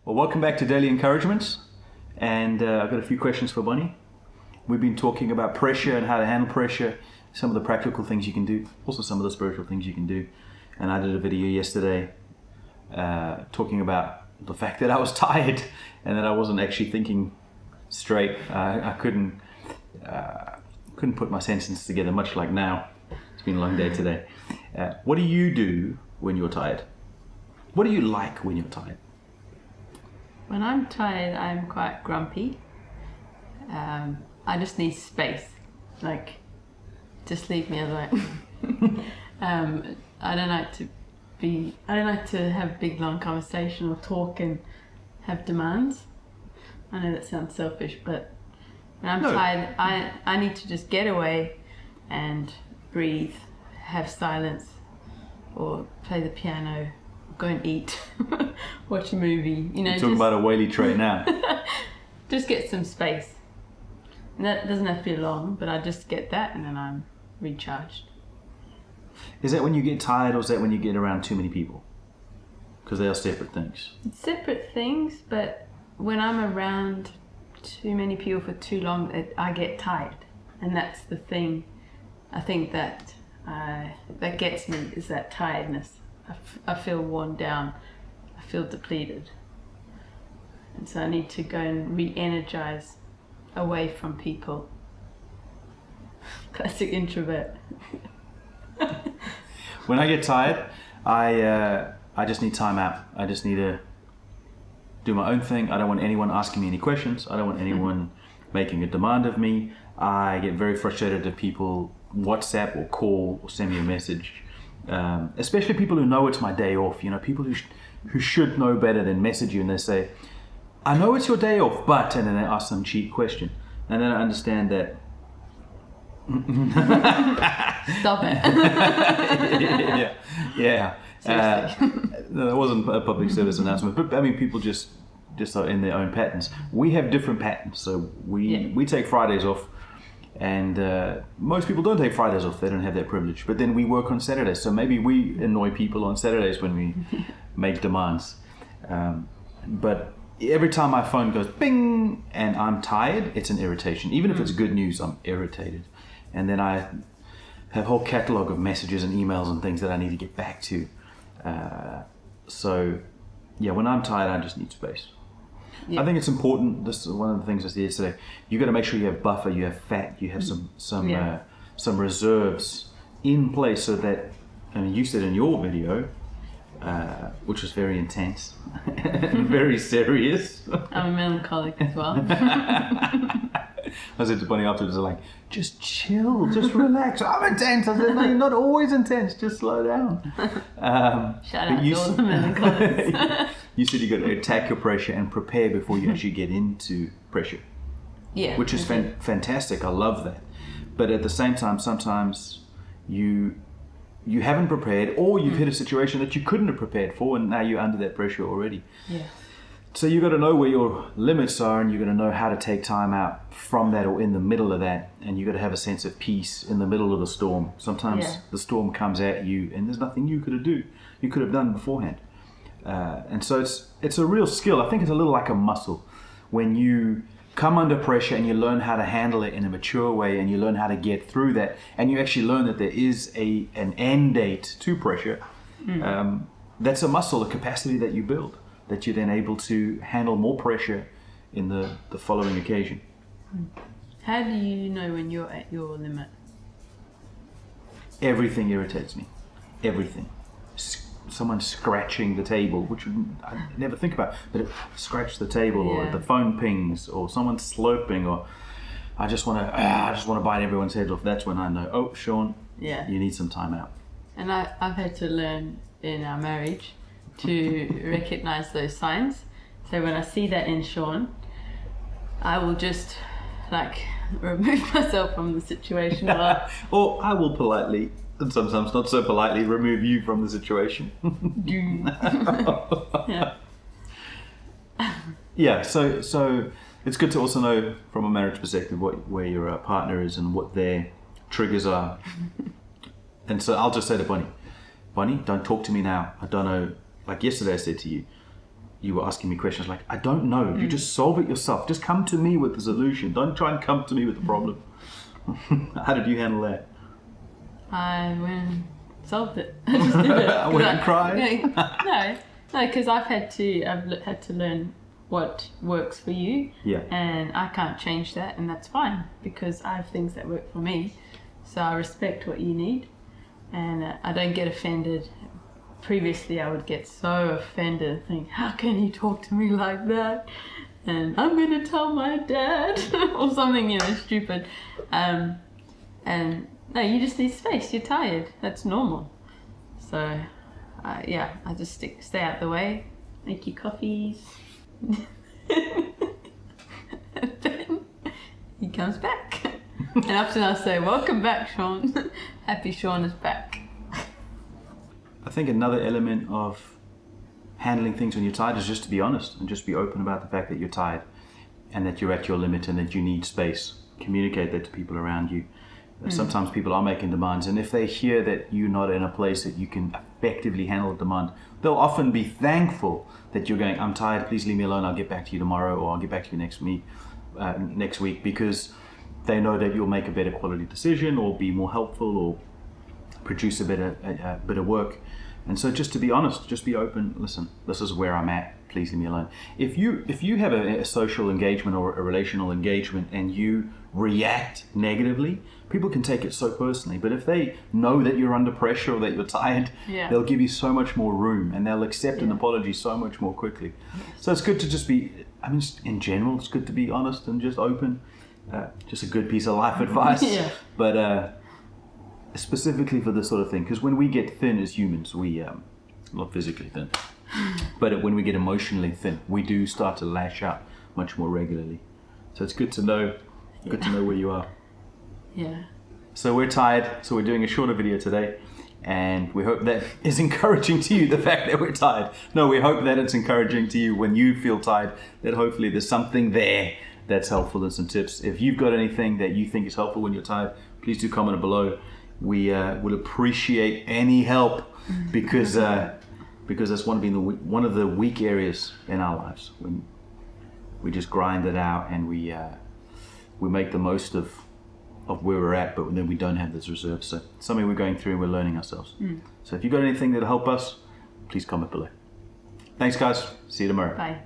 Well, welcome back to Daily Encouragements, and I've got a few questions for Bonnie. We've been talking about pressure and how to handle pressure, some of the practical things you can do, also some of the spiritual things you can do. And I did a video yesterday talking about the fact that I was tired and that I wasn't actually thinking straight. I couldn't put my sentences together, much like now. It's been a long day today. What do you do when you're tired? What do you like when you're tired? When I'm tired, I'm quite grumpy. I just need space. Like, just leave me alone. I don't like to have big long conversation or talk and have demands. I know that sounds selfish, but when I'm tired, I need to just get away and breathe, have silence, or play the piano, go and eat, watch a movie. You're talking about a Whaley tray now. Just get some space. And that doesn't have to be long, but I just get that and then I'm recharged. Is that when you get tired, or is that when you get around too many people? Because they are separate things. It's separate things, but when I'm around too many people for too long, I get tired. And that's the thing, I think that gets me, is that tiredness. I feel worn down, I feel depleted. And so I need to go and re-energize away from people. Classic introvert. When I get tired, I just need time out. I just need to do my own thing. I don't want anyone asking me any questions. I don't want anyone making a demand of me. I get very frustrated if people WhatsApp or call or send me a message. Especially people who know it's my day off. You know, people who should know better than message you and they say, I know it's your day off, but, and then they ask some cheap question. And then I understand that. Stop it. Yeah. No, that wasn't a public service announcement, but I mean, people just are in their own patterns. We have different patterns, so we take Fridays off, and most people don't take Fridays off. They don't have that privilege. But then we work on Saturdays, so maybe we annoy people on Saturdays when we make demands. But every time my phone goes bing and I'm tired, it's an irritation. Even if it's good news, I'm irritated. And then I have a whole catalog of messages and emails and things that I need to get back to. So, yeah, when I'm tired, I just need space. Yeah. I think it's important. This is one of the things I said yesterday. You got to make sure you have buffer, you have fat, you have some reserves in place, so that. I mean, you said in your video, which was very intense and very serious. I'm a melancholic as well. I said to Bonnie afterwards, like, just chill, just relax. I'm intense. I said, no, you're not always intense. Just slow down. Shout out to all the melancholics. You said you got to attack your pressure and prepare before you actually get into pressure. Yeah. Which is fantastic. I love that. But at the same time, sometimes you haven't prepared, or you've hit a situation that you couldn't have prepared for, and now you're under that pressure already. Yeah. So you've got to know where your limits are, and you've got to know how to take time out from that or in the middle of that, and you've got to have a sense of peace in the middle of the storm. Sometimes the storm comes at you and there's nothing you could have done beforehand. And so it's a real skill. I think it's a little like a muscle. When you come under pressure and you learn how to handle it in a mature way, and you learn how to get through that, and you actually learn that there is an end date to pressure, that's a muscle, a capacity that you build, that you're then able to handle more pressure in the following occasion. How do you know when you're at your limit? Everything irritates me. Everything. Someone scratching the table, which I never think about, but it scratched the table, or the phone pings, or someone slurping, or I just want to bite everyone's head off. That's when I know, oh, Sean, you need some time out. And I've had to learn in our marriage to recognize those signs. So when I see that in Sean, I will just remove myself from the situation. Or I will politely, and sometimes not so politely, remove you from the situation. Yeah. So it's good to also know from a marriage perspective where your partner is and what their triggers are. And so I'll just say to Bonnie, don't talk to me now. I don't know. Like yesterday I said to you, you were asking me questions like, I don't know. You just solve it yourself. Just come to me with the solution. Don't try and come to me with the problem. How did you handle that? I went and solved it. I just did it. I went and cried? No, because I've had to learn what works for you. Yeah. And I can't change that, and that's fine because I have things that work for me. So I respect what you need, and I don't get offended. Previously, I would get so offended and think, how can you talk to me like that? And I'm going to tell my dad or something, stupid. And no, you just need space. You're tired. That's normal. So, I just stay out the way, make you coffees. And then he comes back. And often I'll say, welcome back, Sean. Happy Sean is back. I think another element of handling things when you're tired is just to be honest and just be open about the fact that you're tired and that you're at your limit and that you need space. Communicate that to people around you. Sometimes people are making demands, and if they hear that you're not in a place that you can effectively handle the demand, they'll often be thankful that you're going, I'm tired, please leave me alone, I'll get back to you tomorrow, or I'll get back to you next week, because they know that you'll make a better quality decision or be more helpful or produce a better work. And so just to be honest, just be open, listen, this is where I'm at, please leave me alone. If you have a social engagement or a relational engagement and you react negatively, people can take it so personally. But if they know that you're under pressure or that you're tired, they'll give you so much more room and they'll accept an apology so much more quickly. So it's good to just be, in general, it's good to be honest and just open. Just a good piece of life advice. But specifically for this sort of thing, because when we get thin as humans, we not physically thin, but when we get emotionally thin, we do start to lash out much more regularly. So it's good to know where you are. So we're tired, so we're doing a shorter video today, and we hope that is encouraging to you, the fact that we're tired. No, we hope that it's encouraging to you when you feel tired, that hopefully there's something there that's helpful and some tips. If you've got anything that you think is helpful when you're tired, please do comment below. We will appreciate any help, because that's one of the weak areas in our lives, when we just grind it out and we make the most of where we're at, but then we don't have this reserve. So it's something we're going through and we're learning ourselves. So if you've got anything that'll help us, please comment below. Thanks guys, see you tomorrow. Bye.